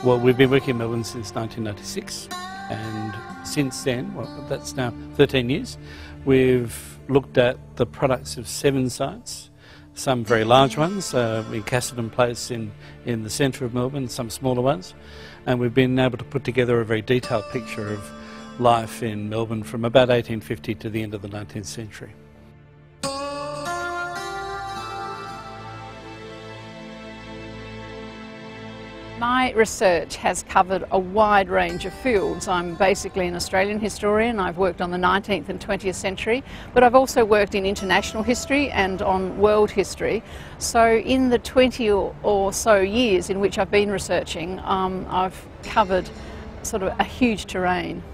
Well, we've been working in Melbourne since 1996, and since then, well, that's now 13 years, we've looked at the products of 7 sites, some very large ones, in Cassidy Place in the centre of Melbourne, some smaller ones, and we've been able to put together a very detailed picture of life in Melbourne from about 1850 to the end of the 19th century. My research has covered a wide range of fields. I'm basically an Australian historian. I've worked on the 19th and 20th century, but I've also worked in international history and on world history. So in the 20 or so years in which I've been researching, I've covered sort of a huge terrain.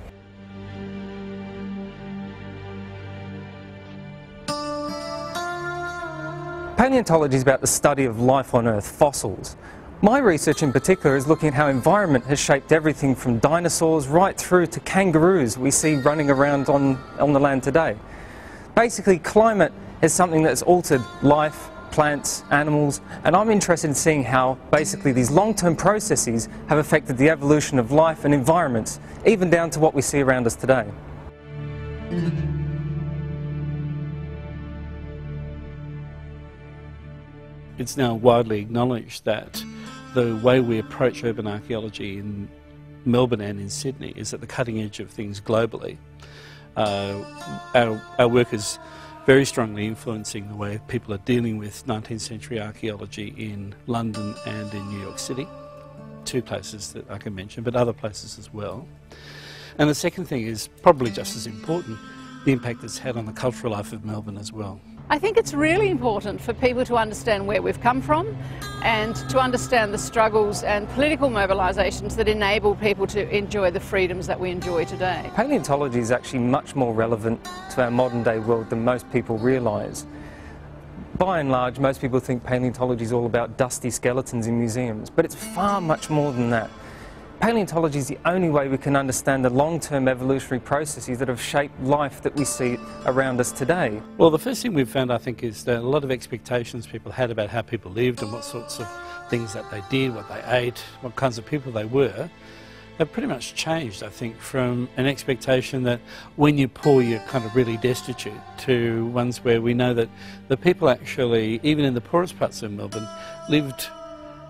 Paleontology is about the study of life on Earth, fossils. My research in particular is looking at how environment has shaped everything from dinosaurs right through to kangaroos we see running around on the land today. Basically, climate is something that's altered life, plants, animals, and I'm interested in seeing how basically these long-term processes have affected the evolution of life and environments, even down to what we see around us today. It's now widely acknowledged that the way we approach urban archaeology in Melbourne and in Sydney is at the cutting edge of things globally. Our work is very strongly influencing the way people are dealing with 19th century archaeology in London and in New York City. 2 places that I can mention, but other places as well. And the second thing is probably just as important, the impact it's had on the cultural life of Melbourne as well. I think it's really important for people to understand where we've come from and to understand the struggles and political mobilisations that enable people to enjoy the freedoms that we enjoy today. Paleontology is actually much more relevant to our modern day world than most people realise. By and large, most people think paleontology is all about dusty skeletons in museums, but it's far much more than that. Paleontology is the only way we can understand the long-term evolutionary processes that have shaped life that we see around us today. Well, the first thing we've found, I think, is that a lot of expectations people had about how people lived and what sorts of things that they did, what they ate, what kinds of people they were, have pretty much changed, I think, from an expectation that when you're poor you're kind of really destitute to ones where we know that the people actually, even in the poorest parts of Melbourne, lived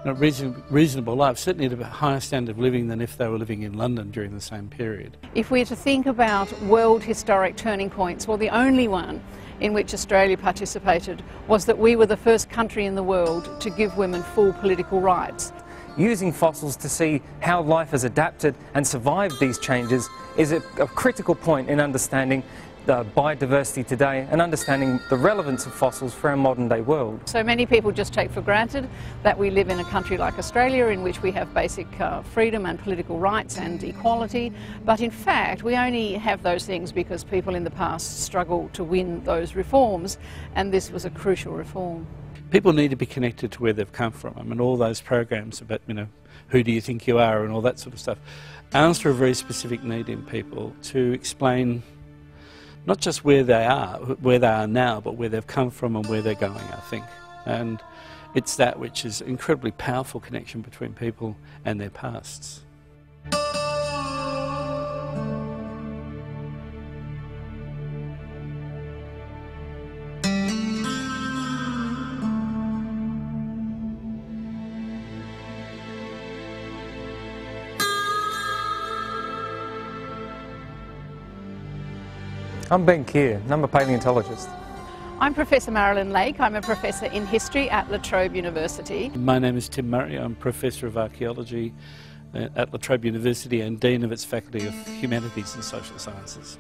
a reasonable life, certainly at a higher standard of living than if they were living in London during the same period. If we're to think about world historic turning points, well, the only one in which Australia participated was that we were the first country in the world to give women full political rights. Using fossils to see how life has adapted and survived these changes is a critical point in understanding the biodiversity today and understanding the relevance of fossils for our modern day world. So many people just take for granted that we live in a country like Australia in which we have basic freedom and political rights and equality, but in fact we only have those things because people in the past struggled to win those reforms, and this was a crucial reform. People need to be connected to where they've come from. I mean, all those programs about, who do you think you are and all that sort of stuff answer a very specific need in people to explain not just where they are now, but where they've come from and where they're going, I think. And it's that which is an incredibly powerful connection between people and their pasts. I'm Ben Kear, and I'm a paleontologist. I'm Professor Marilyn Lake. I'm a professor in history at La Trobe University. My name is Tim Murray. I'm Professor of Archaeology at La Trobe University and Dean of its Faculty of Humanities and Social Sciences.